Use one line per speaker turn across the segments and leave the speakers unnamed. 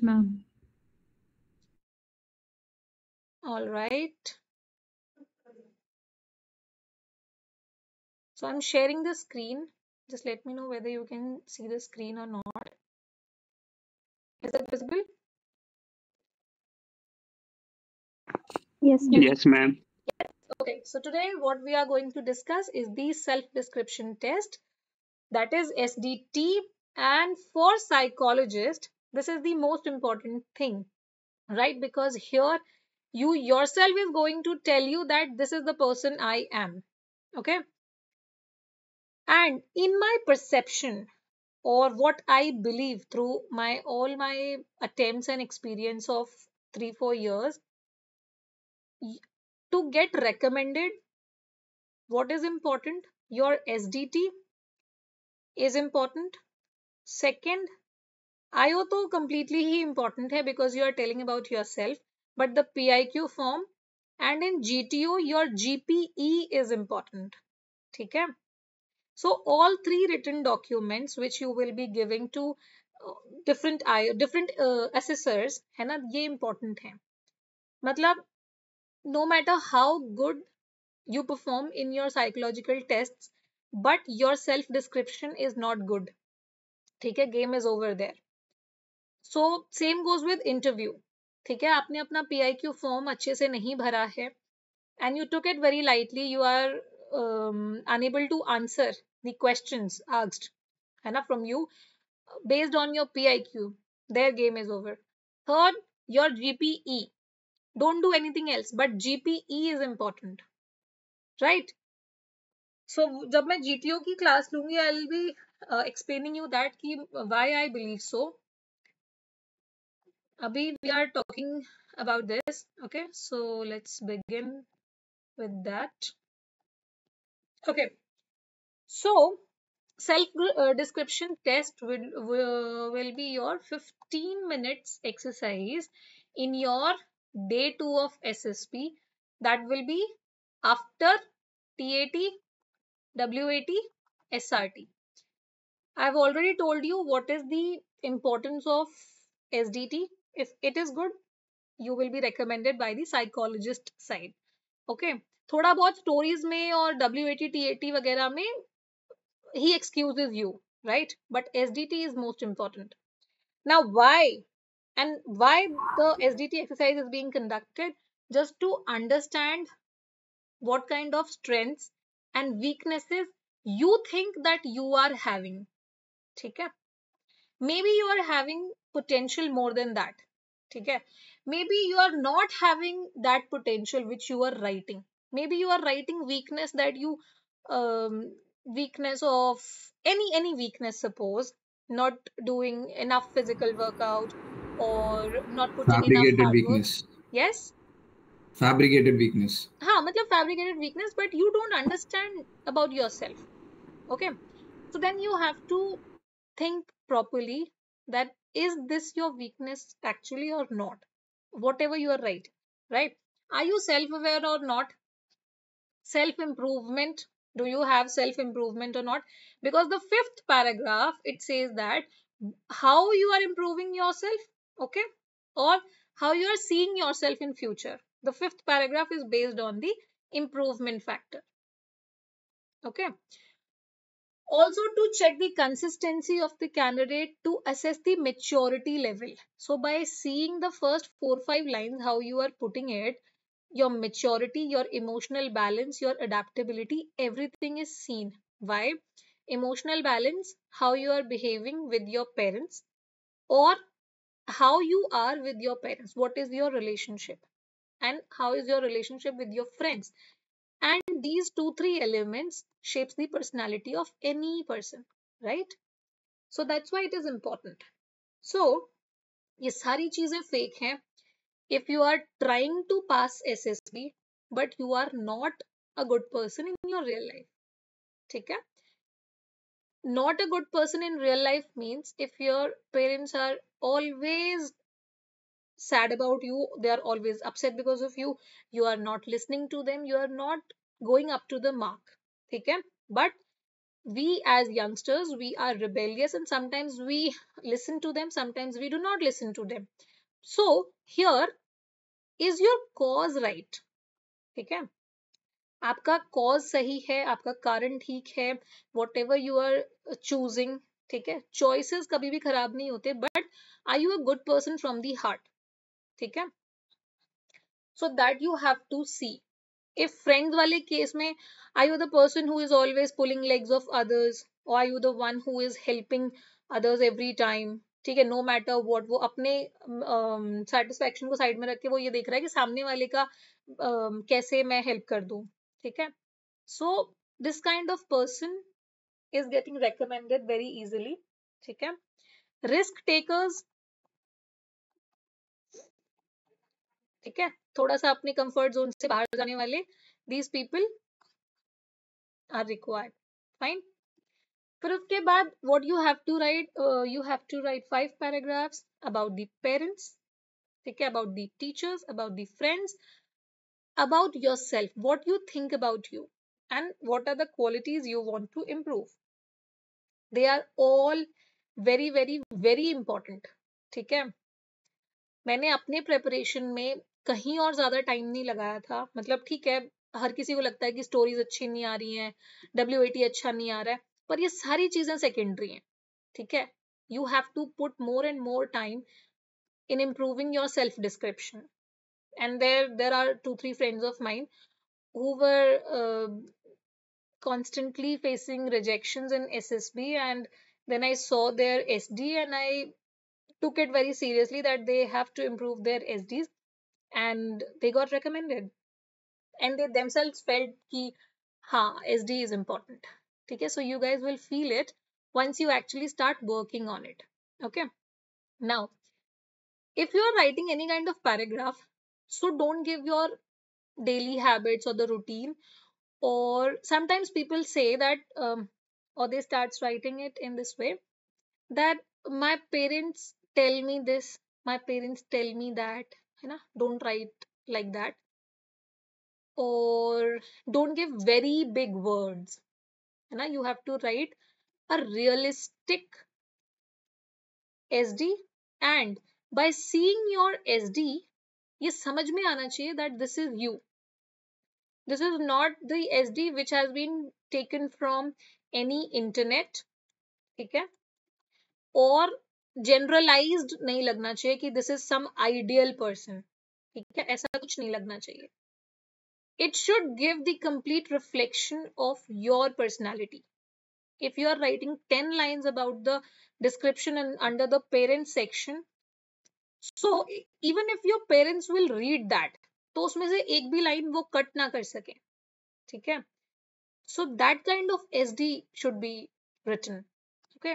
ma'am.
All right. So I'm sharing the screen. Just let me know whether you can see the screen or not. Is it visible?
Yes, ma'am.
Yes, ma'am.
Okay, so today what we are going to discuss is the self-description test, that is SDT. And for psychologists, this is the most important thing, right? Because here you yourself is going to tell you that this is the person I am. Okay. And in my perception, or what I believe through my all my attempts and experience of 3-4 years, to get recommended, what is important? Your SDT is important. Second, IO तो completely ही important है because you are telling about yourself, but the PIQ form and in GTO your GPE is important. ठीक है? So all three written documents which you will be giving to different assessors है ना, ये important है. मतलब no matter how good you perform in your psychological tests, but your self description is not good. ठीक है? Game is over there. So same goes with interview. ठीक है? आपने अपना PIQ form अच्छे से नहीं भरा है and you took it very lightly, you are unable to answer the questions asked है ना from you based on your PIQ, their game is over. Third, your GPE. Don't do anything else, but GPE is important, right? So जब मैं GTO की class लूंगी, I will be explaining you that कि why I believe so. Abhi we are talking about this. Okay, so let's begin with that. Okay, so self description test will be your 15 minutes exercise in your day 2 of SSP. That will be after TAT, WAT, SRT. I've already told you what is the importance of SDT. If it is good, you will be recommended by the psychologist side. Okay, थोड़ा बहुत stories में और WAT, TAT वगैरह में he excuses you, right? But SDT is most important. Now, why? And why the SDT exercise is being conducted? Just to understand what kind of strengths and weaknesses you think that you are having. Okay? Maybe you are having potential more than that. Okay? Maybe you are not having that potential which you are writing. Maybe you are writing weakness that you weakness of any weakness, suppose not doing enough physical workout or not putting enough
Fabricated
hard work.
weakness.
Yes,
Fabricated weakness.
हाँ मतलब fabricated weakness, but you don't understand about yourself. Okay, so then you have to think properly that is this your weakness actually or not, whatever you are right? Are you self-aware or not? Self-improvement, do you have self-improvement or not? Because the fifth paragraph, it says that how you are improving yourself, okay, or how you are seeing yourself in future. The fifth paragraph is based on the improvement factor. Okay, also to check the consistency of the candidate to assess the maturity level. So by seeing the first 4-5 lines, how you are putting it, your maturity, your emotional balance, your adaptability, everything is seen. Why? Emotional balance, how you are behaving with your parents, or how you are with your parents, what is your relationship, and how is your relationship with your friends. And these 2-3 elements shapes the personality of any person, right? So that's why it is important. So ये सारी चीजें fake हैं. If you are trying to pass SSB but you are not a good person in your real life, ठीक है? Not a good person in real life means if your parents are always sad about you, they are always upset because of you, you are not listening to them, you are not going up to the mark, ठीक है? But we as youngsters, we are rebellious and sometimes we listen to them, sometimes we do not listen to them. So here, is your cause right? ठीक है, आपका cause सही है, आपका कारण ठीक है, whatever you are choosing, ठीक है, चॉइसेस कभी भी खराब नहीं होते, but are you a good person from the heart, ठीक है, so that you have to see. If friends वाले केस में, are you the person who is always pulling legs of others, और are you the one who is helping others every time, ठीक है, no matter what, वो अपने satisfaction को side में रख के वो ये देख रहा है कि सामने वाले का कैसे मैं हेल्प कर दूं, ठीक है. So this kind of person is getting recommended very easily, ठीक है. Risk takers, ठीक है, थोड़ा सा अपने कंफर्ट जोन से बाहर जाने वाले, these people are required. Fine. फिर उसके बाद what you have to write 5 paragraphs about the parents, ठीक है, about the teachers, about the friends, about yourself, what you think about you, and what are the qualities you want to improve. They are all very very very important, ठीक है. मैंने अपने preparation में कहीं और ज्यादा टाइम नहीं लगाया था, मतलब ठीक है, हर किसी को लगता है कि स्टोरीज अच्छी नहीं आ रही हैं, WAT अच्छा नहीं आ रहा है, पर ये सारी चीजें सेकेंडरी हैं, ठीक है. You have to put more and more time in improving your self description. And there are 2-3 friends of mine who were constantly facing rejections in SSB, and then I saw their SD and I took it very seriously that they have to improve their SDs, and they got recommended, and they themselves felt ki ha, SD is important, okay. So you guys will feel it once you actually start working on it, okay. Now if you are writing any kind of paragraph, so don't give your daily habits or the routine, or sometimes people say that or they starts writing it in this way that my parents tell me this, my parents tell me that, है ना, don't write like that, or don't give very big words, है ना, you have to write a realistic SD, and by seeing your SD ये समझ में आना चाहिए that this is you, this is not the SD which has been taken from any internet, ठीक है, और generalized नहीं लगना चाहिए कि this is some ideal person, ठीक है, ऐसा कुछ नहीं लगना चाहिए. It should give the complete reflection of your personality. If you are writing 10 lines about the description and under the parent section, so even if your parents will read that, तो उसमें से एक भी लाइन वो cut ना कर सके, ठीक है. So that kind of SD should be written, okay.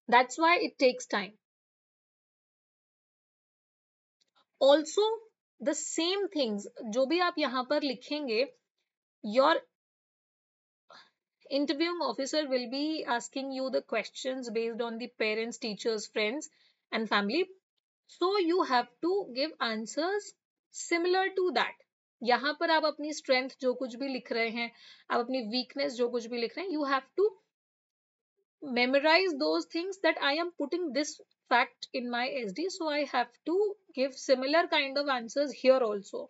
That's why it takes time. Also the same things जो भी आप यहाँ पर लिखेंगे, your interviewing officer will be asking you the questions based on the parents, teachers, friends and family, so you have to give answers similar to that. यहाँ पर आप अपनी strength जो कुछ भी लिख रहे हैं, आप अपनी weakness जो कुछ भी लिख रहे हैं, you have to memorize those things that I am putting this fact in my SD, so I have to give similar kind of answers here also.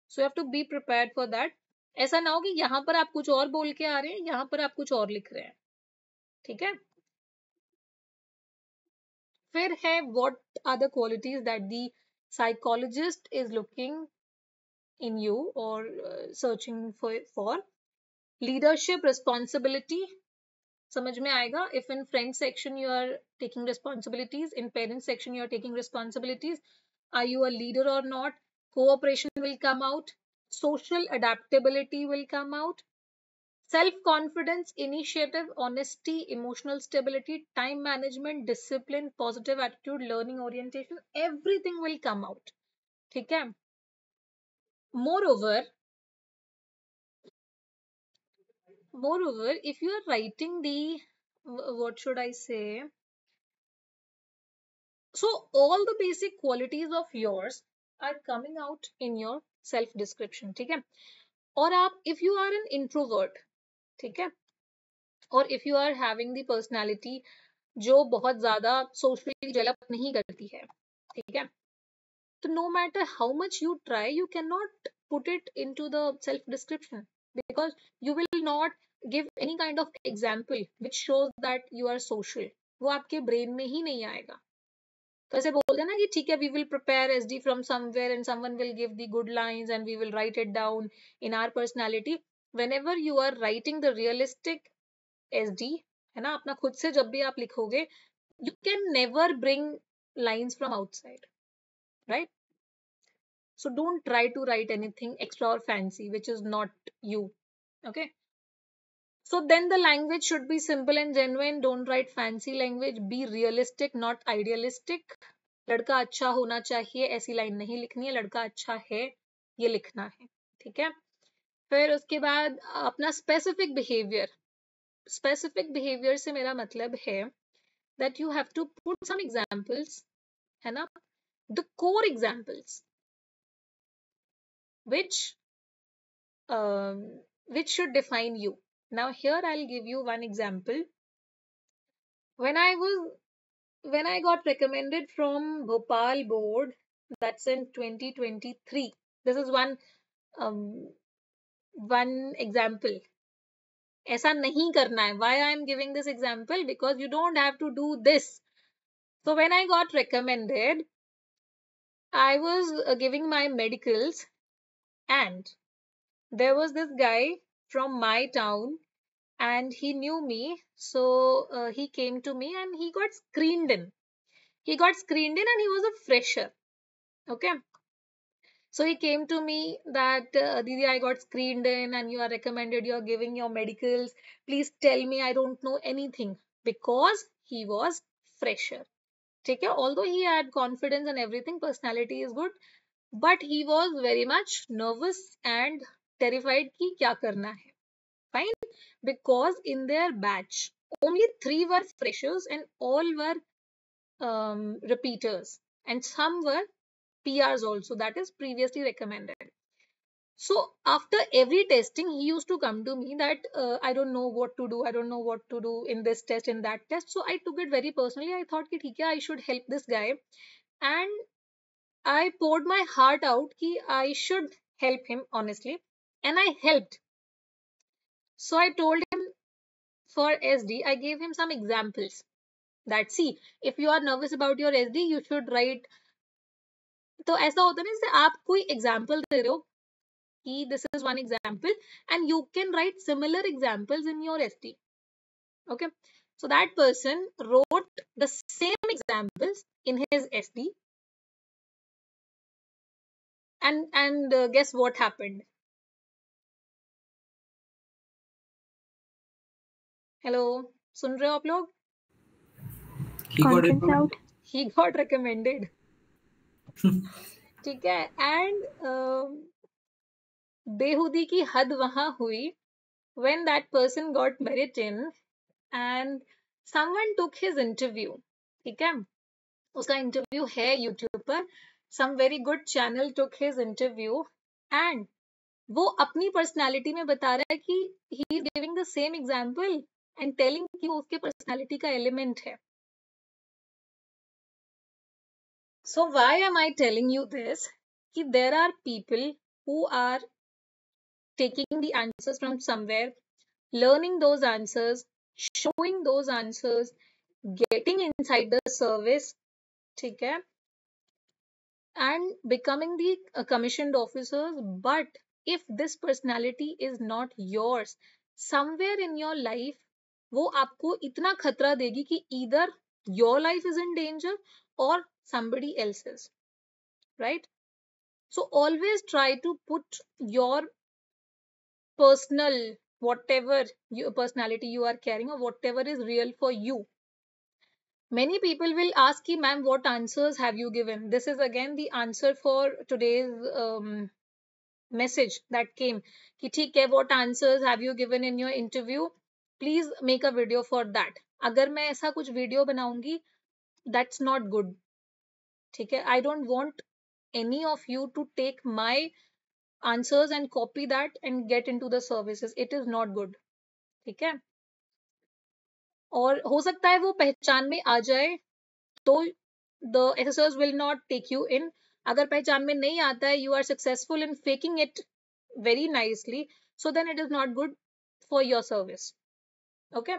So you have to be prepared for that. ऐसा ना हो कि यहाँ पर आप कुछ और बोल के आ रहे हैं, यहाँ पर आप कुछ और लिख रहे हैं, ठीक है. फिर है what are the qualities that the psychologist is looking in you or searching for. Leadership, responsibility, समझ में आएगा. If in friend section you are taking responsibilities, in parent section you are taking responsibilities, are you a leader or not? Cooperation will come out, social adaptability will come out, self-confidence, initiative, honesty, emotional stability, time management, discipline, positive attitude, learning orientation, everything will come out, ठीक है. Moreover, if you are writing the, what should I say, so all the basic qualities of yours are coming out in your self description, ठीक है. और आप, if you are an introvert, ठीक है, or if you are having the personality जो बहुत ज्यादा socially develop नहीं करती है, ठीक है, तो no matter how much you try, you cannot put it into the self description because you will not give any kind of example which shows that you are social. वो आपके brain में ही नहीं आएगा. तो ऐसे बोलते हैं ना कि ठीक है, we will prepare SD from somewhere and someone will give the good lines and we will write it down in our personality. Whenever you are writing the realistic SD, है ना, अपना खुद से जब भी आप लिखोगे, you can never bring lines from outside, right? So don't try to write anything extra or fancy which is not you. Okay, so then the language should be simple and genuine. Don't write fancy language. Be realistic, not idealistic. लड़का अच्छा होना चाहिए ऐसी line नहीं लिखनी है, लड़का अच्छा है ये लिखना है, ठीक है. फिर उसके बाद अपना स्पेसिफिक बिहेवियर से मेरा मतलब है that you have to put some examples, है ना, the core examples which should define you. Now here I'll give you one example. When I got recommended from Bhopal board, that's in 2023. This is one example. ऐसा नहीं करना है. Why I am giving this example? Because you don't have to do this. So when I got recommended, I was giving my medicals and there was this guy from my town and he knew me. So he came to me and he got screened in. And he was a fresher. Okay. So he came to me that Didi, I got screened in and you are recommended, you are giving your medicals. Please tell me, I don't know anything, because he was fresher. ठीक है, although he had confidence and everything, personality is good, but he was very much nervous and terrified कि क्या करना है. Fine, because in their batch only 3 were freshers and all were repeaters and some were PRs also, that is previously recommended. So after every testing, he used to come to me that I don't know what to do in this test, in that test. So I took it very personally. I thought कि ठीक है, I should help this guy, and I poured my heart out कि I should help him honestly, and I helped. So I told him for SD, I gave him some examples that see, if you are nervous about your SD, you should write. तो ऐसा होता है ना, जैसे आप कोई example दे रहे हो कि this is one example and you can write similar examples in your SD. Okay, so that person wrote the same examples in his SD and guess what happened? Hello, सुन रहे हो आप लोग?
He got it.
Conference out.
He got recommended. ठीक है, and बेहुदी की हद वहां हुई when that person got merit in and someone took his interview. ठीक है, उसका इंटरव्यू है YouTube पर. Some very good channel took his interview and वो अपनी पर्सनालिटी में बता रहा है कि he is giving the same example and telling कि वो उसके पर्सनालिटी का एलिमेंट है. So why am I telling you this? कि there are people who are taking the answers from somewhere, learning those answers, showing those answers, getting inside the service, ठीक है, and becoming the commissioned officers. But if this personality is not yours, somewhere in your life वो आपको इतना खतरा देगी कि either your life is in danger or somebody else's, right? So always try to put your personal, whatever your personality you are carrying or whatever is real for you. Many people will ask you, ma'am, what answers have you given? This is again the answer for today's message that came. कि ठीक है, what answers have you given in your interview? Please make a video for that. अगर मैं ऐसा कुछ video बनाऊंगी, that's not good. ठीक है, I don't want any of you to take my answers and copy that and get into the services. It is not good. ठीक है. और हो सकता है वो पहचान में आ जाए तो the assessors will not take you in. अगर पहचान में नहीं आता है, you are successful in faking it very nicely, so then it is not good for your service. Okay,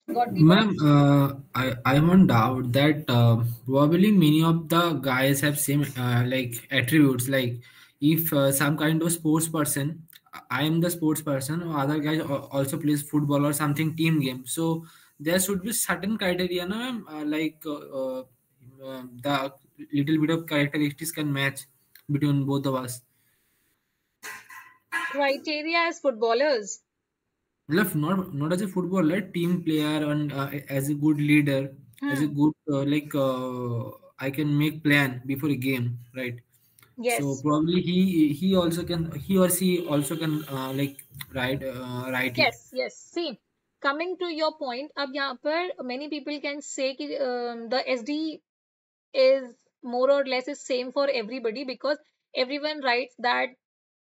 got the
Ma'am,
points?
I'm on doubt that probably many of the guys have same like attributes. Like if some kind of sports person, I am the sports person, or other guys also plays football or something team game. So there should be certain criteria, no, ma'am. The little bit of characteristics can match between both of us.
Criteria as footballers.
Love not as a footballer, team player, and as a good leader, as a good I can make plan before a game, right? So
Yes,
probably he also can, he or she also can write it.
yes. See, coming to your point, अब यहाँ पर many people can say कि the SD is more or less is same for everybody because everyone writes that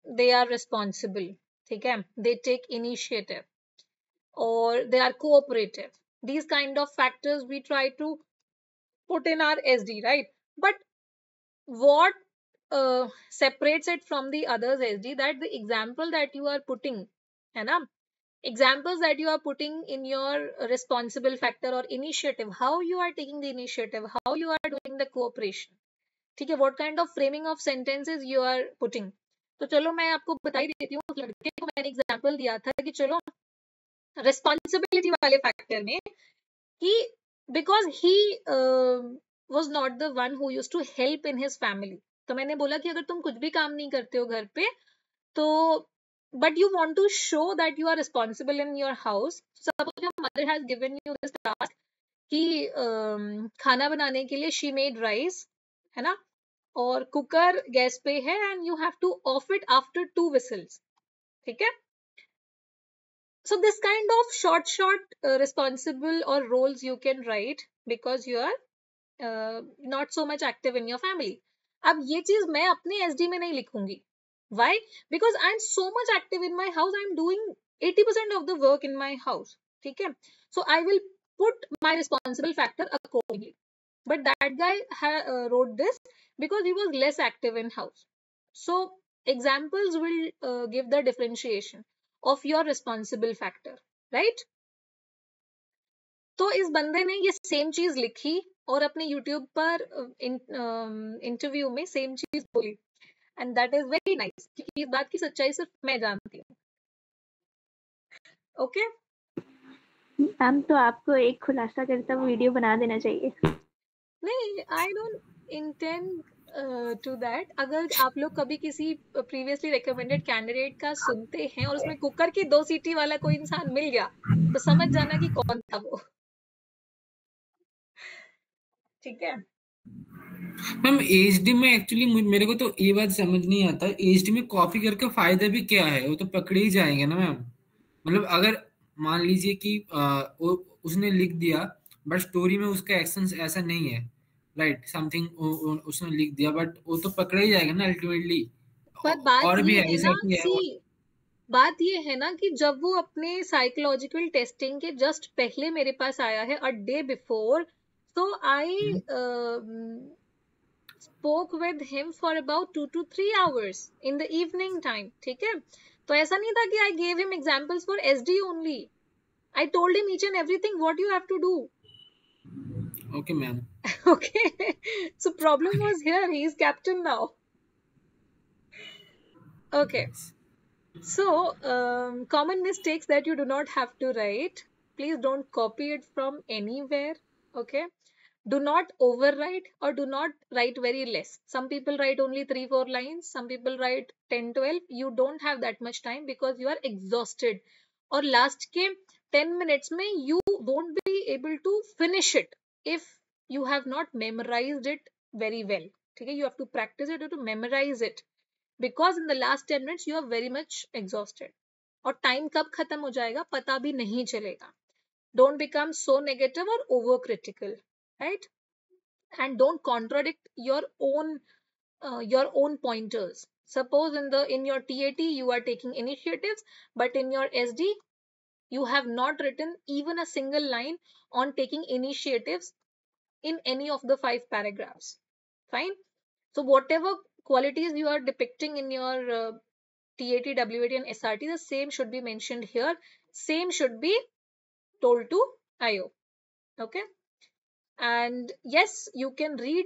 they are responsible. ठीक है? They take initiative or they are cooperative. These kind of factors we try to put in our SD, right? But what separates it from the others SD, that the example that you are putting, है ना? Examples that you are putting in your responsible factor or initiative, how you are taking the initiative, how you are doing the cooperation. ठीक है, what kind of framing of sentences you are putting. तो चलो मैं आपको बता ही देती हूँ, उस लड़के को मैंने एग्जाम्पल दिया था कि चलो रिस्पॉन्सिबिलिटी वाले फैक्टर में कि because he was not the one who use to help in his family, तो मैंने बोला कि अगर तुम कुछ भी काम नहीं करते हो घर पे तो but you want to show that you are responsible in your house. Suppose your mother has given you this task कि खाना बनाने के लिए शी मेड राइस, है ना, और कुकर गैस पे है and you have two of it after 2 whistles. ठीक है. So this kind of short responsible or roles you can write because you are not so much active in your family. अब ये चीज मैं अपने SD में नहीं लिखूंगी. Why? Because I am so much active in my house. I am doing 80% of the work in my house. ठीक है. So I will put my responsible factor accordingly. But that guy wrote this because he was less active in house. So examples will give the differentiation of your responsible factor, right? तो इस बंदे ने ये same चीज लिखी और अपने YouTube पर इंटरव्यू में सेम चीज बोली and that is very nice क्योंकि इस बात की सच्चाई सिर्फ मैं जानती हूँ. ओके
मैम तो आपको एक खुलासा करता हुआ वीडियो बना देना चाहिए.
नहीं, I don't intend to that. अगर आप लोग कभी किसी प्रीवियसली रिकमेंडेड कैंडिडेट का सुनते हैं और उसमें कुकर की 2 सीटी वाला कोई इंसान मिल गया तो समझ जाना कि कौन था वो. ठीक है.
मैम एचडी में एक्चुअली मेरे को तो ये बात समझ नहीं आता, एचडी में कॉपी करके फायदा भी क्या है? वो तो पकड़े ही जाएंगे ना मैम. मतलब अगर मान लीजिए कि उसने लिख दिया बट स्टोरी में उसका एक्शन ऐसा नहीं है, राइट, समथिंग उसने लिख दिया बट वो तो पकड़ा ही जाएगा ना अल्टीमेटली.
पर बात
और भी
ये
है
है ना,
ऐसा कि है
सी बात ये है ना कि जब वो अपने साइकोलॉजिकल टेस्टिंग के जस्ट पहले मेरे पास आया है, a day before, so I spoke with him for about 2 to 3 hours in the evening time. ठीक है. तो ऐसा नहीं था कि I gave him examples for SD only. I told him each and everything what you have to do.
Okay ma'am.
Okay. So problem was here. He is captain now. Okay. So, common mistakes that you do not have to write. Please don't copy it from anywhere. Okay. Do not overwrite or do not write very less. Some people write only 3-4 lines. Some people write 10-12. You don't have that much time because you are exhausted. Or last के 10 minutes में you won't be able to finish it if you have not memorized it very well. ठीक है. You have to practice it, you have to memorize it. Because in the last 10 minutes you are very much exhausted. और time कब खत्म हो जाएगा पता भी नहीं चलेगा. Don't become so negative or overcritical, right? And don't contradict your own pointers. Suppose in your TAT you are taking initiatives, but in your SD You have not written even a single line on taking initiatives in any of the 5 paragraphs. Fine. So whatever qualities you are depicting in your TAT, WAT and SRT, the same should be mentioned here. Same should be told to IO. Okay. And yes, you can read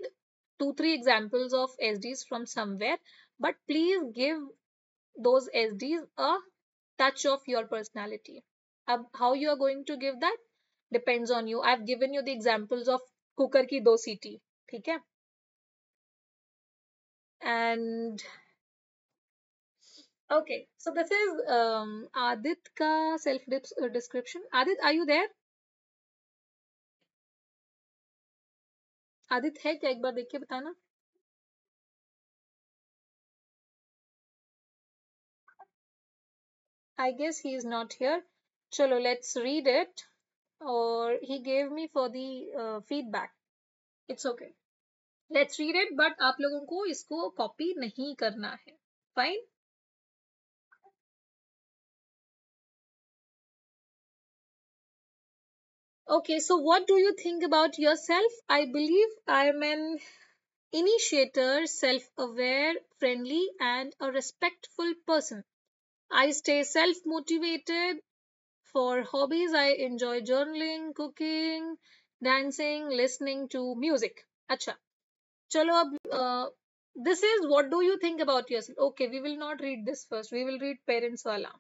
2-3 examples of SDs from somewhere, but please give those SDs a touch of your personality. How you are going to give that depends on you. I've given you the examples of cooker की 2 सीटी, ठीक है? And okay, so this is Adit ka self description. Adit, are you there? Aadit है क्या? एक बार देख के बताना. I guess he is not here. Chalo, let's read it. Or he gave me for the feedback. It's okay. Let's read it, but आप लोगों को इसको copy नहीं करना है. Fine? Okay, so what do you think about yourself? I believe I am an initiator, self-aware, friendly, and a respectful person. I stay self-motivated. For hobbies, I enjoy journaling, cooking, dancing, listening to music. Acha. Chalo ab, this is what do you think about yourself? Okay, we will not read this first. We will read parents wala.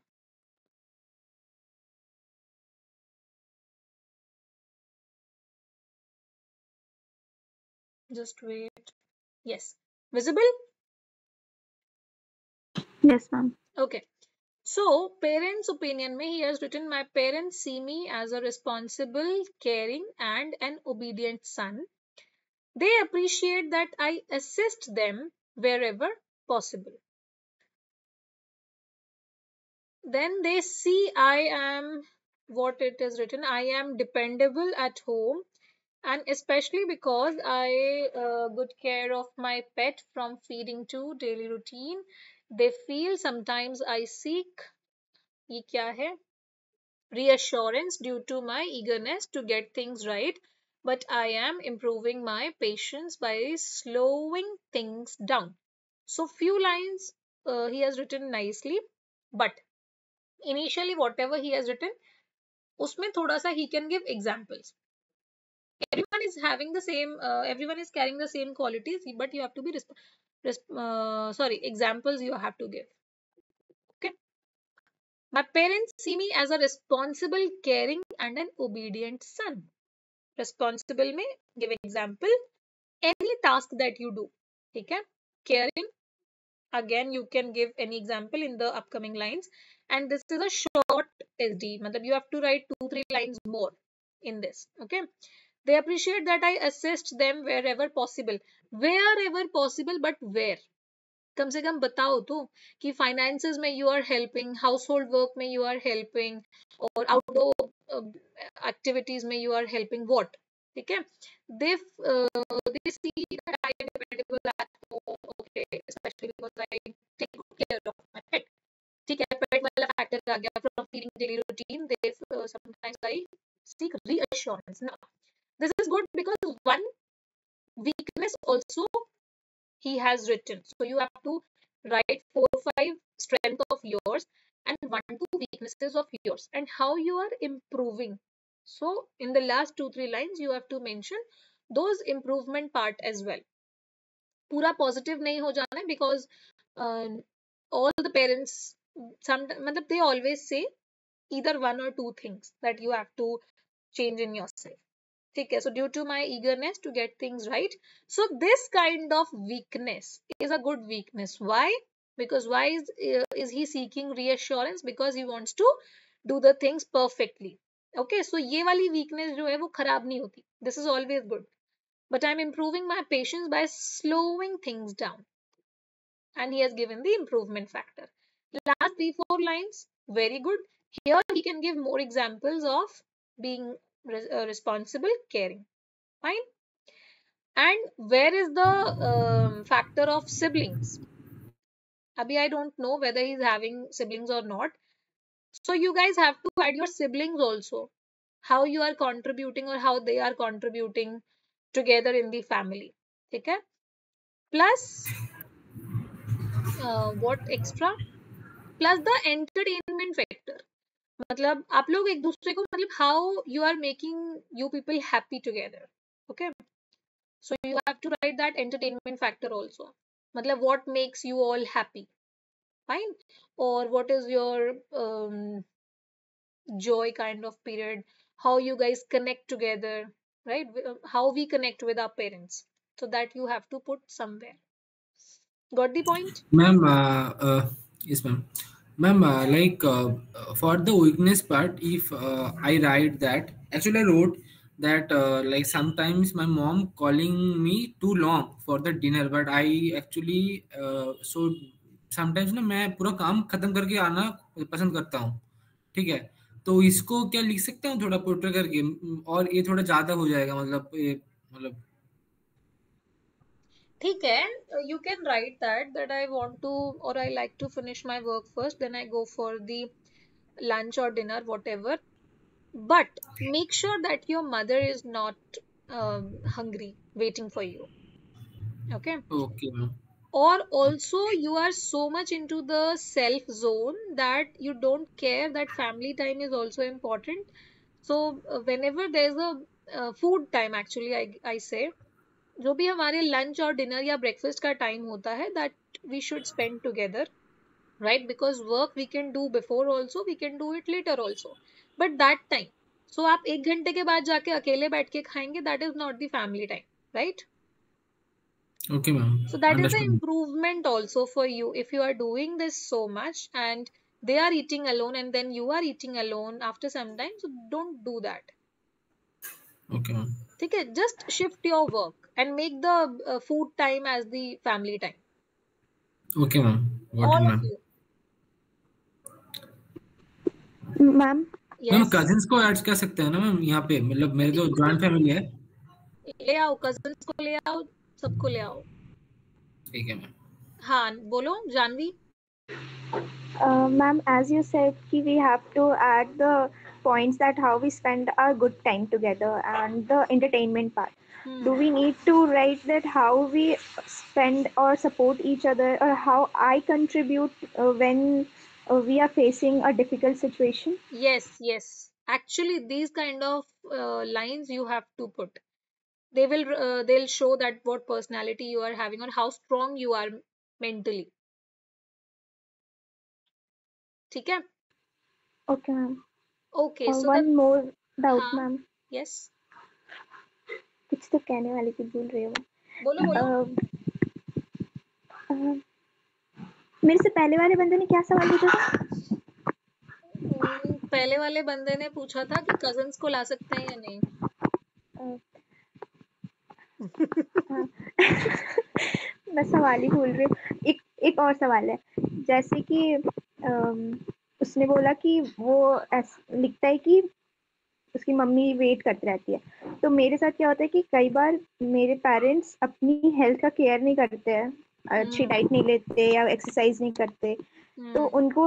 Just wait. Yes. Visible?
Yes, ma'am.
Okay. So, parents' opinion mein he has written, my parents see me as a responsible, caring, and an obedient son. They appreciate that I assist them wherever possible. Then they see I am what it is written, I am dependable at home, and especially because I good care of my pet from feeding to daily routine. They feel sometimes I seek ye kya hai reassurance due to my eagerness to get things right, but I am improving my patience by slowing things down. So few lines he has written nicely, but initially whatever he has written उसमें थोड़ा सा he can give examples. Everyone is having the same everyone is carrying the same qualities, but you have to be sorry, examples you have to give. Okay. My parents see me as a responsible, caring, and an obedient son. Responsible में give example any task that you do. Okay. Caring, again you can give any example in the upcoming lines, and this is a short SD, matlab you have to write 2-3 lines more in this. Okay. They appreciate that I assist them wherever possible. Wherever possible, but where? कम से कम बताओ तो कि finances में you are helping, household work में you are helping, और outdoor activities में you are helping what. ठीक है. They they see that I am dependable at home. Okay, specially because I take good care of my pet. ठीक है, pet वाला factor आ गया. From feeding daily routine they sometimes I seek reassurance. Now, this is good because one weakness also he has written. So you have to write 4-5 strength of yours and 1-2 weaknesses of yours and how you are improving. So in the last 2-3 lines you have to mention those improvement part as well. पूरा positive नहीं हो जाना है because all the parents some मतलब they always say either 1 or 2 things that you have to change in yourself. Okay, so due to my eagerness to get things right, so this kind of weakness is a good weakness. Why? Because why is he seeking reassurance? Because he wants to do the things perfectly. Okay, so ये वाली weakness जो है वो खराब नहीं होती. This is always good. But I'm improving my patience by slowing things down. And he has given the improvement factor. Last 3-4 lines, very good. Here he can give more examples of being responsible, caring. Fine. And where is the factor of siblings? Abhi, I don't know whether he's having siblings or not. So you guys have to add your siblings also, how you are contributing or how they are contributing together in the family. Okay. Plus what extra, plus the entertainment factor. मतलब आप लोग एक दूसरे को मतलब how you are making you people happy together. Okay, so you have to write that entertainment factor also. मतलब what makes you all happy, fine, or what is your joy kind of period, how you guys connect together, right? How we connect with our parents, so that you have to put somewhere. Got the point?
Ma'am, yes, ma'am. Ma'am, for the weakness part, if I write that, actually I wrote that like sometimes my mom calling me too long for the dinner, but I actually so sometimes ना मैं पूरा काम खत्म करके आना पसंद करता हूँ, ठीक है? तो इसको क्या लिख सकता हूँ थोड़ा पोर्ट्रे करके, और ये थोड़ा ज्यादा हो जाएगा मतलब ये मतलब
ठीक है, you can write that I want to or I like to finish my work first, then I go for the lunch or dinner, whatever. But make sure that your mother is not hungry, waiting for you. Okay.
Okay ma'am.
Or also, you are so much into the self zone that you don't care that family time is also important. So, whenever there's a food time, actually, I say, जो भी हमारे lunch और dinner या breakfast का time होता है, that we should spend together, right? Because work we can do before also, we can do it later also. But that time, so आप एक घंटे के बाद जाके अकेले बैठ के खाएंगे, that is not the family time, right?
Okay, ma'am.
So that is the
Understood.
improvement also for you. If you are doing this so much and they are eating alone and then you are eating alone after some time, so don't do that.
Okay, ma'am.
Okay, just shift your work and make the food time as the family time.
Okay, ma'am. Got it,
All of
ma'am.
you.
Ma'am
ma'am
Yes.
Cousins को add कर सकते हैं ना ma'am यहाँ पे, मतलब मेरे जो जॉइंट फैमिली है.
ले आओ, कजिन्स को ले आओ, सबको ले आओ.
ठीक है मैम.
हाँ, बोलो Janvi.
ma'am, as you said ki we have to add the points that how we spend our good time together and the entertainment part. Do we need to write that how we spend or support each other, or how I contribute when we are facing a difficult situation?
Yes, yes. Actually, these kind of lines you have to put. They'll show that what personality you are having or how strong you are mentally. ठीक है?
Okay, ma'am.
Okay, so the
One more doubt,
हाँ,
ma'am.
yes.
कुछ तो कहने वाली थी, भूल रही हूँ.
बोलो बोलो.
अ, मेरे से पहले वाले बंदे ने क्या सवाल पूछा था?
पहले वाले बंदे ने पूछा था कि कजिन्स को ला सकते हैं या नहीं.
अ, हाँ. मैं सवाल ही भूल रही हूँ. एक और सवाल है, जैसे कि उसने बोला कि वो लिखता है कि उसकी मम्मी वेट करती रहती है. तो मेरे साथ क्या होता है कि कई बार मेरे पेरेंट्स अपनी हेल्थ का केयर नहीं करते हैं, अच्छी डाइट नहीं लेते या एक्सरसाइज नहीं करते. तो उनको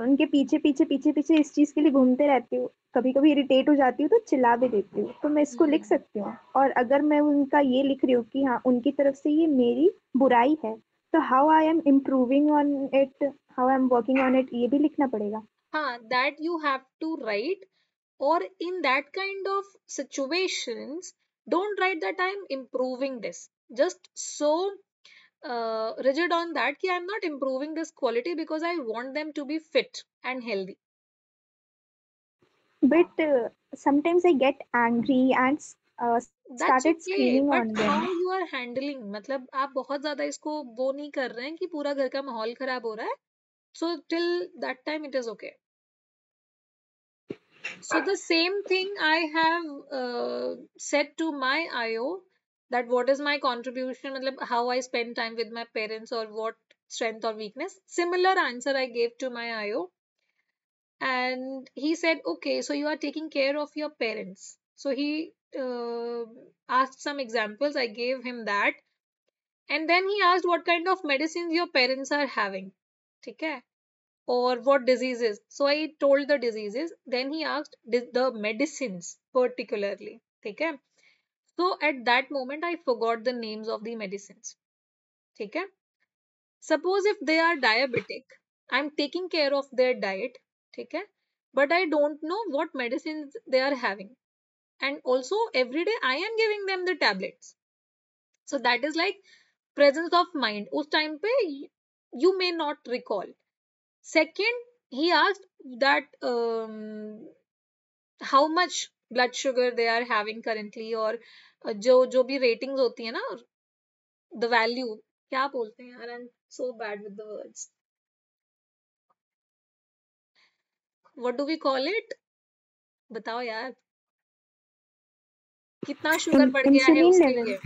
उनके पीछे पीछे पीछे पीछे इस चीज के लिए घूमते रहती हूँ. कभी कभी इरिटेट हो जाती हूँ तो चिल्ला भी देती हूँ. तो मैं इसको लिख सकती हूँ, और अगर मैं उनका ये लिख रही हूँ कि हाँ उनकी तरफ से ये मेरी बुराई है, तो how I am improving on it, how I am working on it, ये भी लिखना पड़ेगा.
हाँ, that you have to write. Or in that kind of situations, don't write that I'm improving this. Just so rigid on that कि I'm not improving this quality because I want them to be fit and healthy.
But sometimes I get angry and
That's
started
okay,
screaming
but
on
how
them.
you are handling, मतलब आप बहुत ज्यादा इसको वो नहीं कर रहे हैं कि पूरा घर का माहौल खराब हो रहा है. So till that time it is okay. So the same thing I have said to my IO, that what is my contribution, matlab how I spend time with my parents or what strength or weakness. Similar answer I gave to my IO, and he said, okay, so you are taking care of your parents. So he asked some examples. I gave him that, and then he asked what kind of medicines your parents are having. ठीक है? or what diseases. So I told the diseases. Then he asked the medicines particularly. Okay. So at that moment I forgot the names of the medicines. Okay. Suppose if they are diabetic, I'm taking care of their diet. Okay. But I don't know what medicines they are having. And also every day I am giving them the tablets. So that is like presence of mind. उस time पे you may not recall. Second, he asked that how much blood sugar they are having currently, और जो भी ratings होती है ना, the value, क्या बोलते हैं यार, I'm so bad with the words. What do we call it? बताओ यार, कितना शुगर बढ़ गया है
इंसुलिन
उसके
लेवल।
लिए।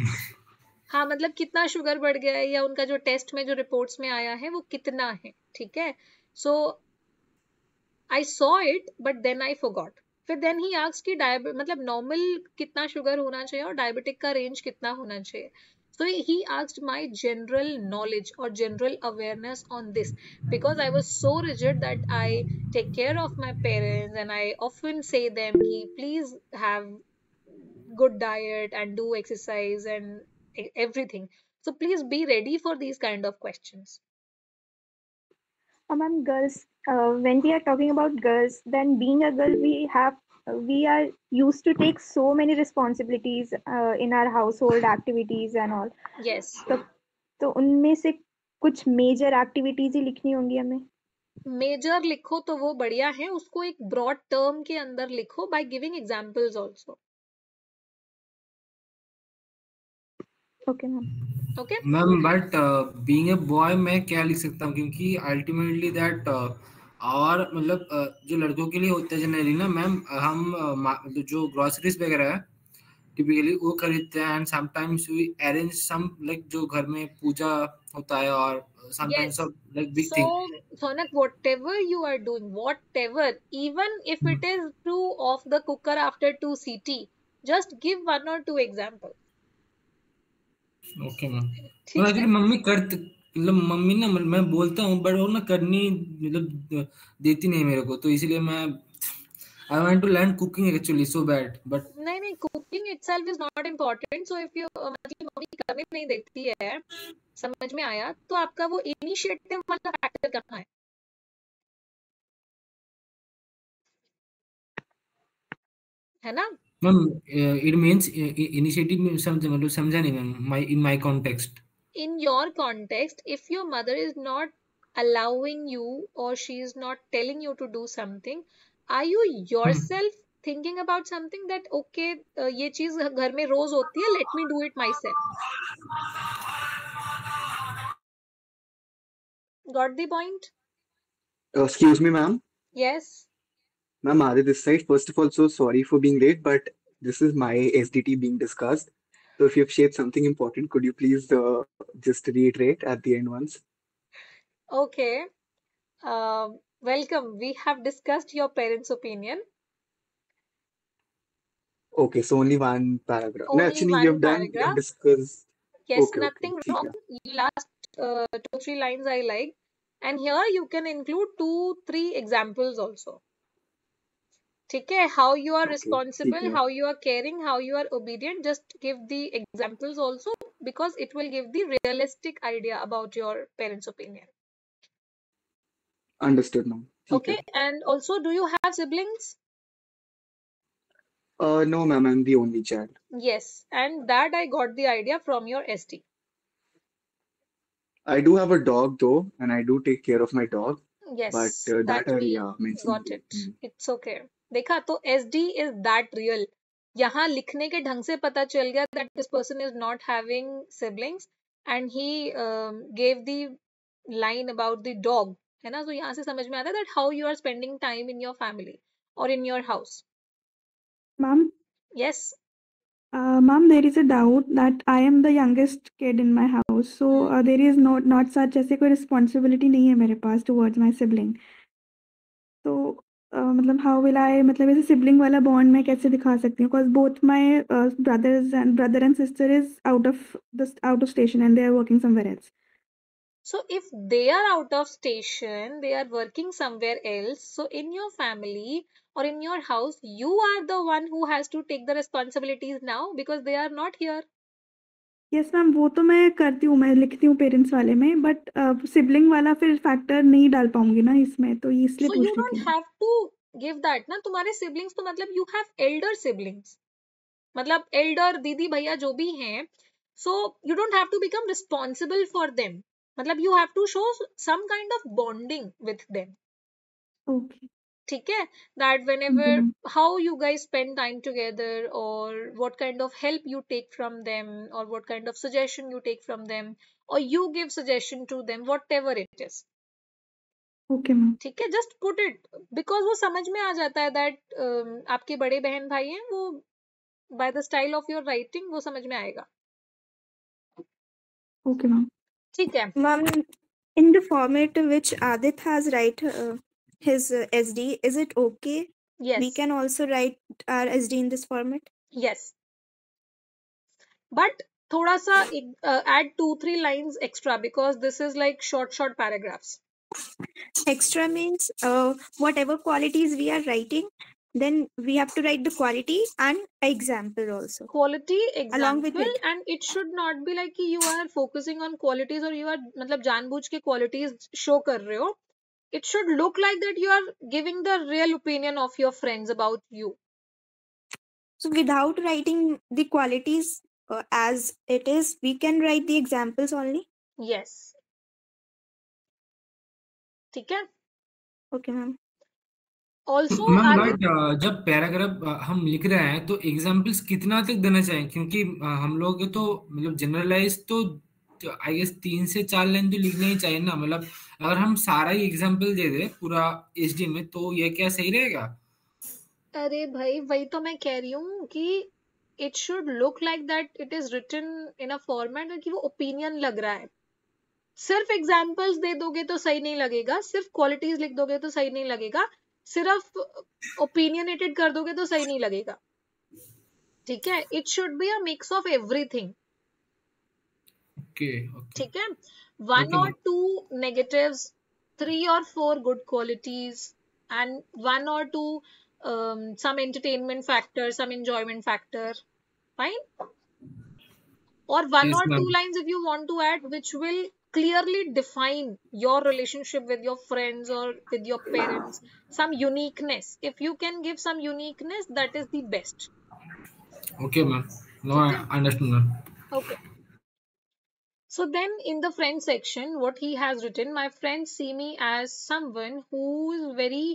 हाँ, मतलब कितना शुगर बढ़ गया है, या उनका जो टेस्ट में जो रिपोर्ट्स में आया है वो कितना है। ठीक है, so I saw it but then I forgot. फिर देन ही आस्क्ड कि मतलब नॉर्मल कितना शुगर होना चाहिए और डायबिटिक का रेंज कितना होना चाहिए। So he asked my general knowledge or general awareness on this, because I was so rigid that I take care of my parents and I often say them ki please have good diet and do exercise and everything. So please be ready for these kind of questions.
Ma'am, girls, when we are talking about girls, then being a girl, we are used to take so many responsibilities in our household activities and all.
Yes.
तो उनमें से कुछ major activities ही लिखनी होंगी हमें।
Major लिखो तो वो बढ़िया है, उसको एक ब्रॉड टर्म के अंदर लिखो by giving examples also.
Okay ma'am.
Okay
ma'am, but being a boy मैं क्या लिख सकता हूँ, क्योंकि अल्टीमेटली दैट और मतलब जो लड़कों के लिए होता है जनरली ना मैम, हम जो ग्रोसरीज वगैरह है टिपिकली वो खरीदते हैं, and sometimes we arrange some like जो घर में पूजा होता है, और sometimes
yes,
like big
so
thing.
Sonak, whatever you are doing, whatever, even if it is to off the cooker after 2 CT, just give 1 or 2 examples.
Okay ma'am.
ठीक है,
actually mummy मतलब मम्मी ना, मैं बोलता हूँ but वो ना करनी मतलब देती नहीं मेरे को, तो इसलिए मैं I want to learn cooking actually so bad, but
नहीं नहीं, cooking itself is not important, so if you मतलब मम्मी करने नहीं देती है, समझ में आया, तो आपका वो इनिशिएटिव वाला फैक्टर कहाँ है ना?
मैम इट मींस इनिशिएटिव में समझ मतलब समझा नहीं ma'am, my in my context.
In your context, if your mother is not allowing you or she is not telling you to do something, are you yourself thinking about something that okay, ये चीज घर में रोज होती है, let me do it myself? Got the point?
Excuse me, ma'am.
Yes.
Ma'am, Adi this side. First of all, so sorry for being late, but this is my SDT being discussed. So if you've shared something important, could you please just reiterate at the end once?
Okay. Welcome. We have discussed your parents' opinion.
Okay, so only one paragraph. No,
Only
actually,
one
you've
paragraph.
discussed.
Yes,
Okay, okay,
nothing
ठीक
wrong.
है.
Last 2-3 lines I like. And here you can include 2-3 examples also. ठीक है, how you are
Okay, ठीक
responsible,
है.
how you are caring, how you are obedient, just give the examples also, because it will give the realistic idea about your parents' opinion.
Understood, ma'am. ठीक
Okay,
है.
and also, do you have siblings?
No, ma'am, I'm the only child.
Yes, and that I got the idea from your SD.
I do have a dog though, and I do take care of my dog. But
Yes,
that
that
are,
we
yeah, mentioned
got
here.
it. It's okay. देखा, तो SD is that real. यहाँ लिखने के ढंग से पता चल गया that this person is not having siblings, and he gave the line about the dog, है ना? तो यहाँ से समझ में आता है that how you are spending time in your family or in your house.
Ma'am,
Yes.
ma'am, there is a doubt that I am the youngest kid in my house, so there is not such ऐसे कोई responsibility नहीं है मेरे पास towards my sibling. तो मतलब how will I मतलब ऐसे sibling वाला bond मैं कैसे दिखा सकती हूँ? Because both my brother and sister is out of station and they are working somewhere else.
So if they are out of station, they are working somewhere else. So in your family or in your house, you are the one who has to take the responsibilities now because they are not here.
Yes ma'am, वो तो मैं करती हूँ, मैं लिखती हूँ parents वाले में, बट सिबलिंग वाला फिर फैक्टर नहीं डाल पाऊंगी ना इसमें, तो इसलिए
So
पूछ
you
रही
don't
थी मैं।
have to give that ना. तुम्हारे siblings तो मतलब you have elder siblings. मतलब elder दीदी भैया जो भी हैं, so you don't have to become responsible for them. मतलब you have to show some kind of bonding with them.
Okay
ठीक है, that whenever how you guys spend time together, or what kind of help you take from them, or what kind of suggestion you take from them, or you give suggestion to them, whatever it is.
Okay ma'am.
ठीक है, just put it, because वो समझ में आ जाता है that आपके बड़े बहन भाई हैं, वो by the style of your writing वो समझ में आएगा।
Okay ma'am.
ठीक है
Ma'am, in the format which Adit has write his SD, is it okay? We
yes
can also write our SD in this format.
yes, but थोड़ा सा add 2-3 lines extra, because this is like short paragraphs.
Extra means whatever qualities we are writing, then we have to write the quality and example also
Quality
along with
example,
it.
and it should not be like कि you are focusing on qualities, or you are मतलब जानबूझ के qualities show कर रहे हो. It should look like that you are giving the real opinion of your friends about you.
So without writing the qualities as it is, we can write the examples only.
Yes. ठीक है.
Okay, ma'am.
Also
ma'am
I
but जब paragraph हम लिख रहे हैं तो examples कितना तक देना चाहिए, क्योंकि हम लोग तो मतलब जनरलाइज तो आई गेस 3 से 4 लाइन तो लिखना ही चाहिए ना, मतलब अगर हम सारा ही एग्जांपल दे दे पूरा एचडी में तो ये क्या सही रहेगा?
अरे भाई वही तो मैं कह रही हूँ कि it should look like that it is written in a format कि वो opinion लग रहा है. सिर्फ एग्जाम्पल्स दे दोगे तो सही नहीं लगेगा, सिर्फ क्वालिटीज लिख दोगे तो सही नहीं लगेगा, सिर्फ ओपिनियनेटेड कर दोगे तो सही नहीं लगेगा. ठीक है, it should be a mix of everything.
Okay okay
ठीक है, 1
okay
or 2 negatives, 3 or 4 good qualities, and 1 or 2 some entertainment factor, some enjoyment factor. Fine. Or 1
yes
or 2
ma'am
lines if you want to add, which will clearly define your relationship with your friends or with your parents. Some uniqueness, if you can give some uniqueness, that is the best.
Okay ma'am, no
ठीक
I
है.
Understand ma'am.
Okay, so then in the friend section what he has written, my friends see me as someone who is very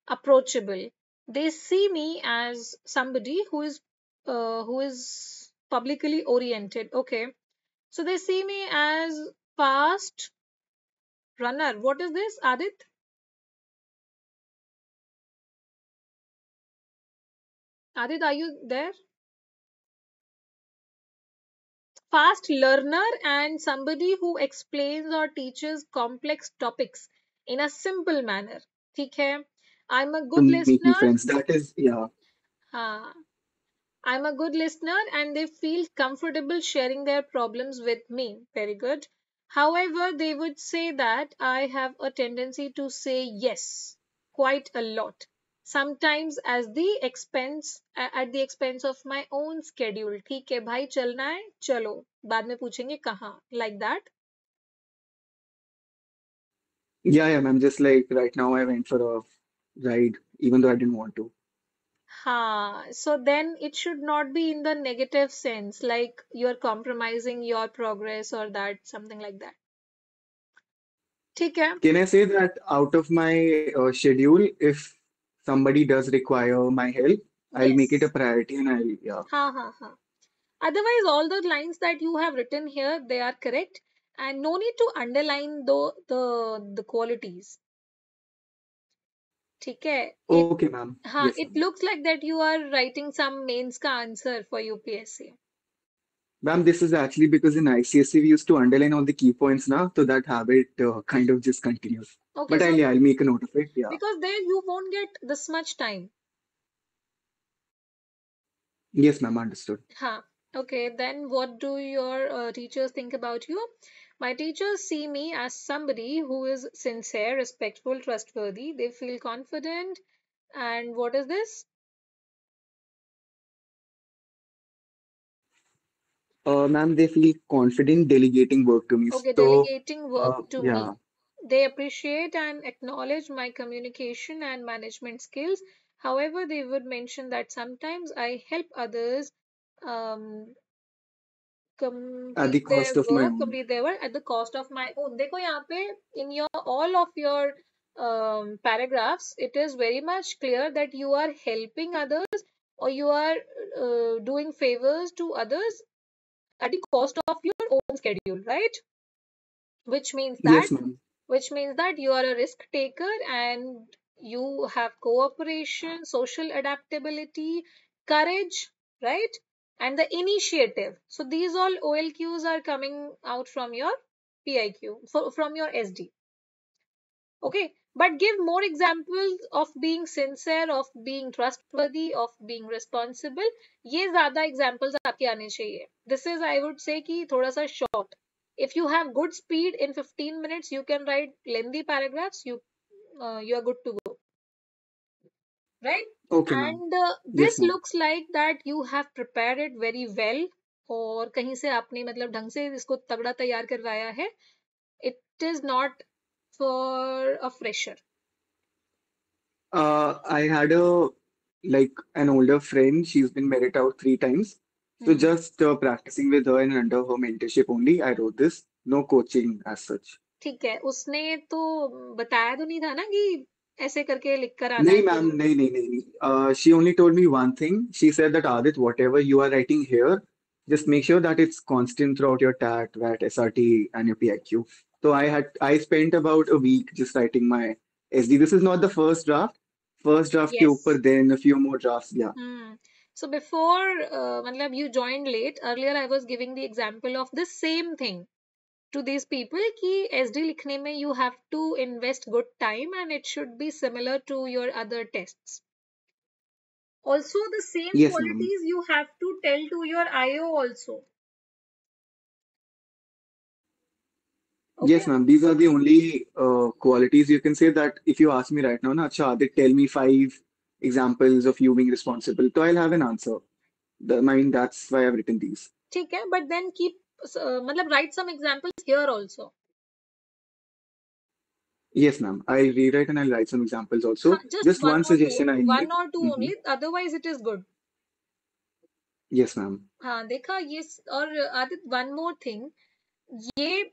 approachable. They see me as somebody who is publicly oriented. Okay, so they see me as fast runner. What is this, Adit? Adit, are you there? Fast learner and somebody who explains or teaches complex topics in a simple manner. ठीक है. I'm a
To
good
make new
listener.
friends. That is, yeah.
हाँ, I'm a good listener and they feel comfortable sharing their problems with me. Very good. However, they would say that I have a tendency to say yes quite a lot. Sometimes as the expense at the expense of my own schedule. ठीक है भाई, चलना है चलो, बाद में पूछेंगे कहाँ, like that.
Yeah, ma'am. Just like right now, I went for a ride, even though I didn't want to.
हाँ, so then it should not be in the negative sense, like you're compromising your progress or that, something like that. ठीक है.
Can I say that out of my schedule, if somebody does require my help, I'll make it a
Yes.
priority and I'll, yeah.
हाँ. Otherwise, all the lines that you have written here, they are correct, and no need to underline the qualities. ठीक है.
Okay, ma'am.
हाँ,
Yes,
it
ma'am.
looks like that you are writing some mains का answer for UPSC.
Ma'am, this is actually because in ICSE we used to underline all the key points now, so that habit kind of just continues.
Okay,
But
so
I'll make a note of it. Yeah.
because there you won't get this much time.
Yes, ma'am. Understood.
Huh. Okay, then what do your teachers think about you? My teachers see me as somebody who is sincere, respectful, trustworthy. They feel confident. And what is this?
Ma'am, they feel confident delegating work to me.
Okay,
So,
delegating work to
yeah,
me. They appreciate and acknowledge my communication and management skills. However, they would mention that sometimes I help others um,
at the cost of my own.
complete their work at the cost of my own. देखो यहाँ पे in your all of your paragraphs, it is very much clear that you are helping others or you are doing favors to others at the cost of your own schedule, right? Which means that
Yes, ma'am.
you are a risk taker and you have cooperation, social adaptability, courage, right? And the initiative. So these all OLQs are coming out from your PIQ, from your SD. Okay, but give more examples of being sincere, of being trustworthy, of being responsible. ये ज़्यादा examples आपके आने चाहिए. This is, I would say, कि थोड़ा सा short. If you have good speed in 15 minutes, you can write lengthy paragraphs. You are good to go, right?
Okay, ma'am.
And
Yes,
this
ma'am.
looks like that you have prepared it very well. और कहीं से आपने मतलब ढंग से इसको तगड़ा तैयार करवाया है. It is not for a fresher.
I had an older friend. She's been married out 3 times. So just practicing with her and under her mentorship only, I wrote this. No coaching as such.
ठीक है, उसने तो बताया तो नहीं था ना कि ऐसे करके लिख कर आना
नहीं,
है
ma'am.
पूरा.
नहीं, नहीं, नहीं, नहीं. She only told me one thing. She said that Adit, whatever you are writing here, just make sure that it's constant throughout your TAT, VAT, SRT, and your PIQ. So I spent about a week just writing my SD. This is not the first draft. First draft के ऊपर
Yes.
then a few more drafts. Yeah.
So before मतलब you joined late, earlier I was giving the example of the same thing to these people कि SD लिखने में you have to invest good time and it should be similar to your other tests. Also the same
Yes, ma'am.
qualities you have to tell to your IO also. Okay.
Yes, ma'am. These are the only qualities you can say that if you ask me right now, na, Acha, Adit, tell me 5 examples of you being responsible. So I'll have an answer. I mean, that's why I've written these.
ठीक है, but then keep मतलब write some examples here also.
Yes, ma'am. I'll rewrite and I'll write some examples also.
Just
Just one suggestion I
one
need.
or two only, otherwise it is good.
Yes, ma'am.
हाँ देखा ये. और Aadit one more thing, ये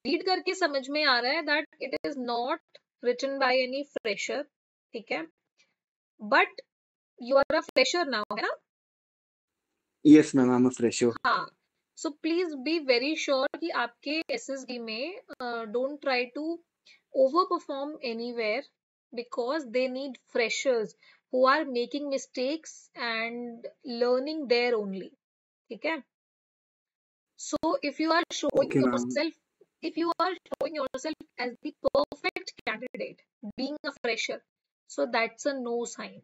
read करके समझ में आ रहा है that it is not written by any fresher, ठीक है, but you are a fresher now, है ना?
Yes, ma'am. I'm a fresher.
हाँ. So please be very sure कि आपके SSD में don't try to overperform anywhere because they need freshers who are making mistakes and learning there only. ठीक है? So if you are showing
Okay, ma'am.
yourself as the perfect candidate, being a fresher, so that's a no sign.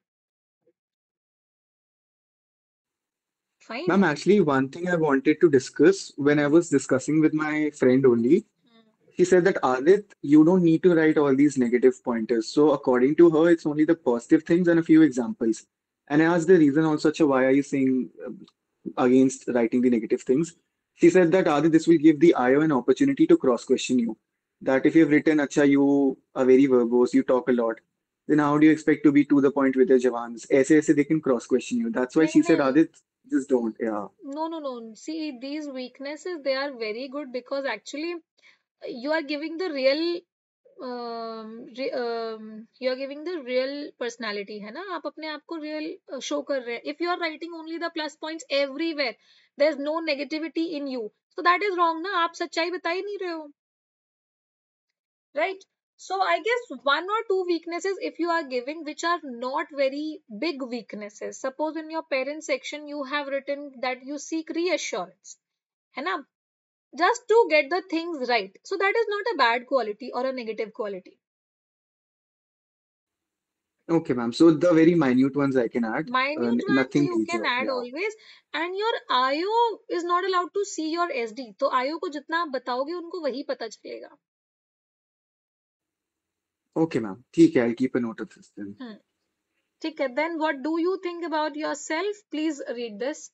Fine.
Ma'am, actually, one thing I wanted to discuss when I was discussing with my friend only, she said that Adit, you don't need to write all these negative pointers. So according to her, it's only the positive things and a few examples. And I asked the reason also, "Acha, why are you saying against writing the negative things?" She said that Adit, this will give the IO an opportunity to cross-question you. That if you've written, Acha, you are very verbose, you talk a lot, then how do you expect to be to the point with your Jawans? Aise they can cross-question you. That's why
नहीं
she said,
नहीं.
Adit, just don't. Yeah.
No. See, these weaknesses, they are very good because actually you are giving the real you are giving the real personality, है ना? आप अपने आप को real show कर रहे हैं. If you are writing only the plus points everywhere, there's no negativity in you. So that is wrong ना? आप सच्चाई बता ही नहीं रहे हो. Right? So I guess one or two weaknesses if you are giving which are not very big weaknesses. Suppose in your parent section you have written that you seek reassurance, है ना? Just to get the things right. So that is not a bad quality or a negative quality.
Okay, ma'am. So the very minute ones I can add,
Minute ones
nothing
you can
major.
add
Yeah.
always, and your IO is not allowed to see your SD. तो IO को जितना आप बताओगे उनको वही पता चलेगा.
Okay, ma'am. ठीक है. I'll keep a note of this then.
ठीक है. Then what do you think about yourself? Please read this.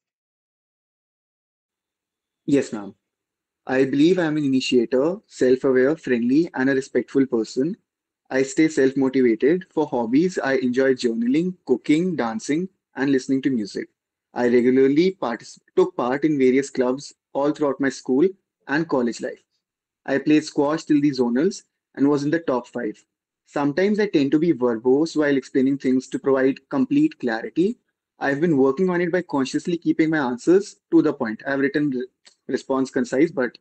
Yes, ma'am. I believe I'm an initiator, self-aware, friendly, and a respectful person. I stay self-motivated. For hobbies, I enjoy journaling, cooking, dancing, and listening to music. I regularly took part in various clubs all throughout my school and college life. I played squash till the zonals and was in the top five. Sometimes I tend to be verbose while explaining things to provide complete clarity. I've been working on it by consciously keeping my answers to the point. I've written response concise, but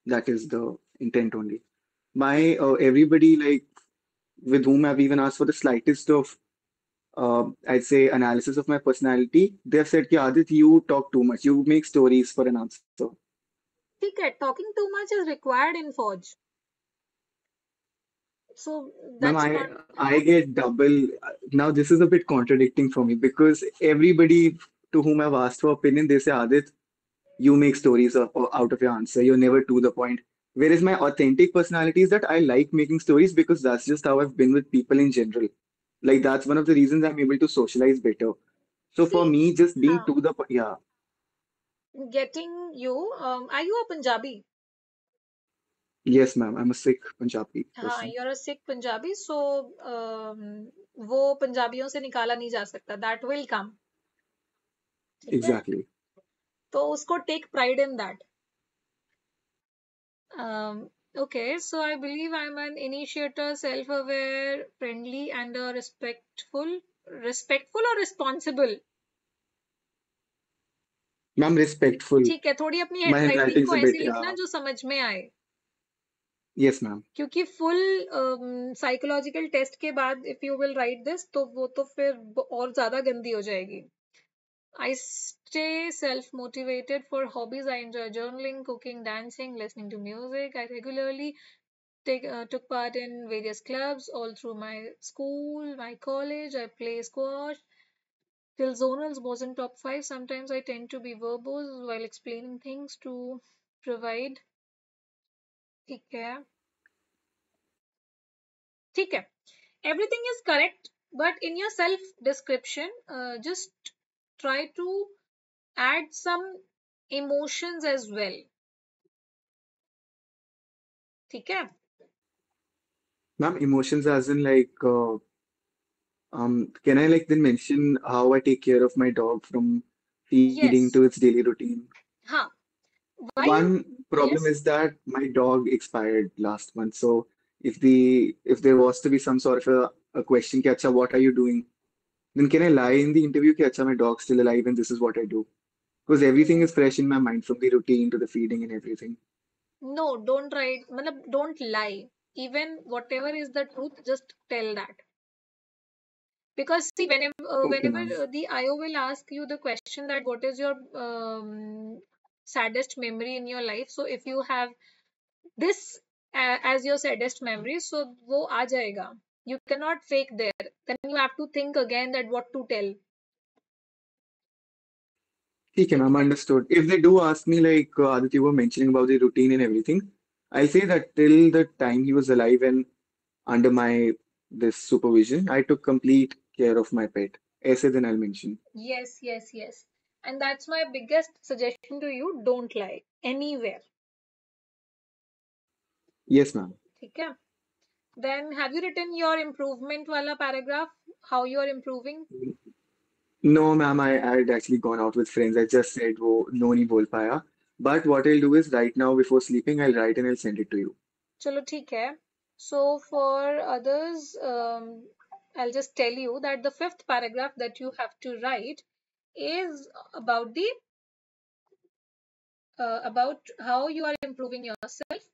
that is the intent only. My everybody like with whom I've even asked for the slightest of I'd say analysis of my personality, they've said, "Ki Adit, you talk too much. You make stories for an answer."
ठीक है. Talking too much is required in Forge. So
Ma'am,
that's not.
I get double. Now this is a bit contradicting for me because everybody to whom I've asked for opinion, they say, Adit, you make stories out of your answer. You're never to the point. Whereas my authentic personality is that I like making stories because that's just how I've been with people in general. Like that's one of the reasons I'm able to socialize better. So for
See,
me, just being to the yeah,
getting you. Are you a Punjabi?
yes, ma'am, I'm a Sikh Punjabi
हाँ,
person.
you're a Sikh Punjabi, so वो पंजाबियों से निकाला नहीं जा सकता. That will come. ठीक है.
Exactly.
तो उसको take pride in that. Okay, so I believe I'm an initiator, self-aware, friendly, and a respectful. Respectful or responsible?
Ma'am, respectful.
ठीक है. थोड़ी अपनी
My
handwriting
handwriting's
को
a
ऐसे
bit,
लिखना जो समझ में आए.
yes, ma'am.
क्योंकि फुल साइकोलॉजिकल टेस्ट के बाद if you will write this तो वो तो फिर और ज्यादा गंदी हो जाएगी. I stay self-motivated. For hobbies, I enjoy journaling, cooking, dancing, listening to music. I regularly took part in various clubs all through my school, my college. I play squash till zonals was in top five. Sometimes I tend to be verbose while explaining things to provide. ठीक है. ठीक है. Everything is correct, but in your self description, just try to add some emotions as well. ठीक है.
Ma'am, emotions as in like, can I like then mention how I take care of my dog from feeding
Yes.
to its daily routine?
हाँ. Why you?
One problem
Yes.
is that my dog expired last month. So if there was to be some sort of a question, कि, "Acha, what are you doing?" Then can I lie in the interview, कि, "Acha, my dog's still alive and this is what I do?" Because everything is fresh in my mind from the routine to the feeding and everything.
No, don't write. मतलब don't lie. Even whatever is the truth, just tell that. Because see,
Okay,
whenever
ma'am.
the IO will ask you the question that what is your saddest memory in your life, so if you have this as your saddest memory, so वो आ जाएगा. You cannot fake there. Then you have to think again that what to tell.
ठीक है,
ठीक
ma'am,
है.
understood. If they do ask me, like Aditya, you were mentioning about the routine and everything, I'll say that till the time he was alive and under my this supervision, I took complete care of my pet. ऐसे then I'll mention.
Yes, yes, yes. And that's my biggest suggestion to you. Don't lie anywhere.
Yes, ma'am.
ठीक है. Then have you written your improvement wala paragraph? How you are improving?
No, ma'am, I had actually gone out with friends. I just said वो no नहीं बोल पाया. But what I'll do is right now before sleeping, I'll write and I'll send it to you.
चलो ठीक है. So for others, I'll just tell you that the fifth paragraph that you have to write is about the about how you are improving yourself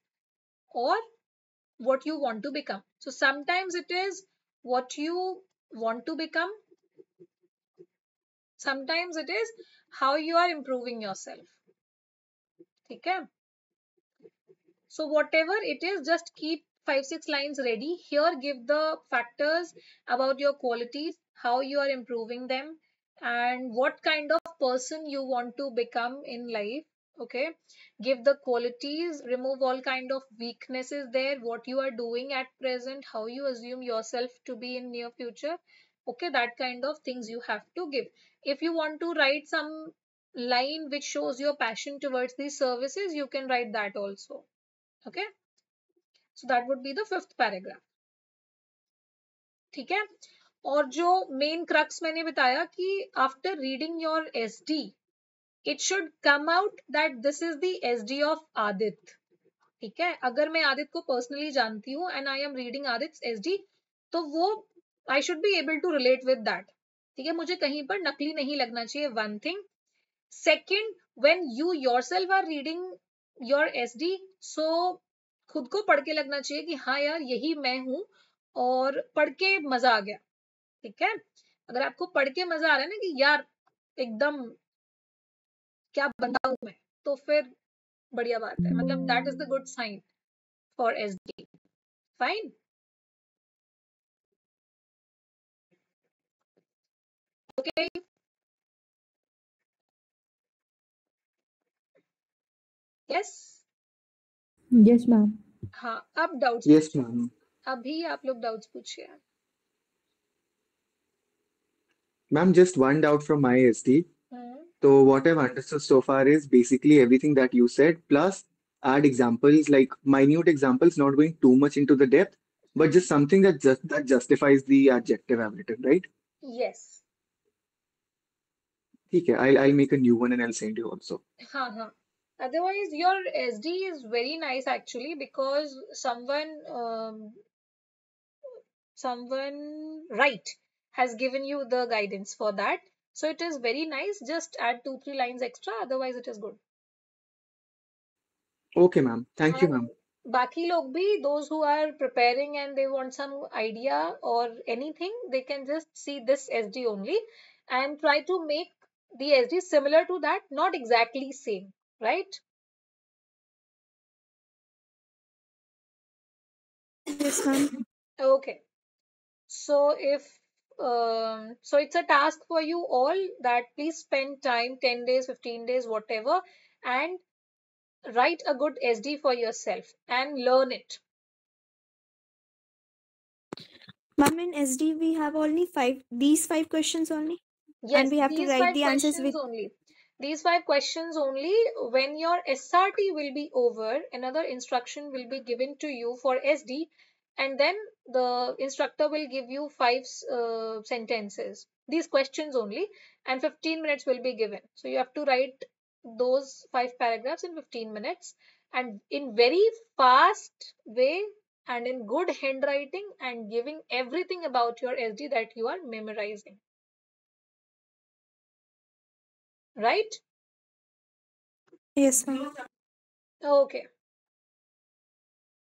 or what you want to become. So sometimes it is what you want to become. Sometimes it is how you are improving yourself. ठीक है. So whatever it is, just keep 5-6 lines ready. Here give the factors about your qualities, how you are improving them, and what kind of person you want to become in life. Okay, give the qualities, remove all kind of weaknesses there, what you are doing at present, how you assume yourself to be in near future. Okay, that kind of things you have to give. If you want to write some line which shows your passion towards these services, you can write that also. Okay, so that would be the 5th paragraph. ठीक है, और जो main crux मैंने बताया कि after reading your SD it should come out that this is the SD of Adit. ठीक है, अगर मैं आदित्य को पर्सनली जानती हूँ and I am reading Adit's SD, तो वो I should be able to relate with that. ठीक है, मुझे कहीं पर नकली नहीं लगना चाहिए, one thing. Second, when you yourself are reading your SD, so खुद को पढ़ के लगना चाहिए कि हाँ यार यही मैं हूँ और पढ़ के मजा आ गया. ठीक है, अगर आपको पढ़ के मजा आ रहा है ना कि यार एकदम क्या बंदा हूं मैं, तो फिर बढ़िया बात है, मतलब that is the good sign for SD. Fine. Okay. Yes.
Yes, ma'am.
हाँ, अब डाउट्स
Yes,
पूछिए.
ma'am.
अभी आप लोग डाउट्स पूछिए.
Ma'am, just one doubt from my SD.
Hmm.
So what I've understood so far is basically everything that you said, plus add examples, like minute examples, not going too much into the depth, but just something that justifies the adjective I've written, right?
Yes.
Okay, I'll make a new one and I'll send you also.
हाँ हाँ. Otherwise, your SD is very nice actually, because someone right has given you the guidance for that. So it is very nice. Just add 2-3 lines extra. Otherwise, it is good.
Okay, ma'am. Thank you, ma'am.
बाकी लोग भी, those who are preparing and they want some idea or anything, they can just see this SD only and try to make the SD similar to that, not exactly same, right?
Yes, ma'am.
Okay. So so it's a task for you all that please spend time, 10 days, 15 days, whatever, and write a good SD for yourself and learn it.
Ma'am, in SD we have only these 5 questions only,
Yes,
and we have to
these
write
5
the answers
questions
with.
only. These 5 questions only. When your SRT will be over, another instruction will be given to you for SD, and then the instructor will give you 5 sentences. These questions only, and 15 minutes will be given. So you have to write those 5 paragraphs in 15 minutes and in very fast way and in good handwriting and giving everything about your SD that you are memorizing. Right?
Yes, ma'am.
Okay.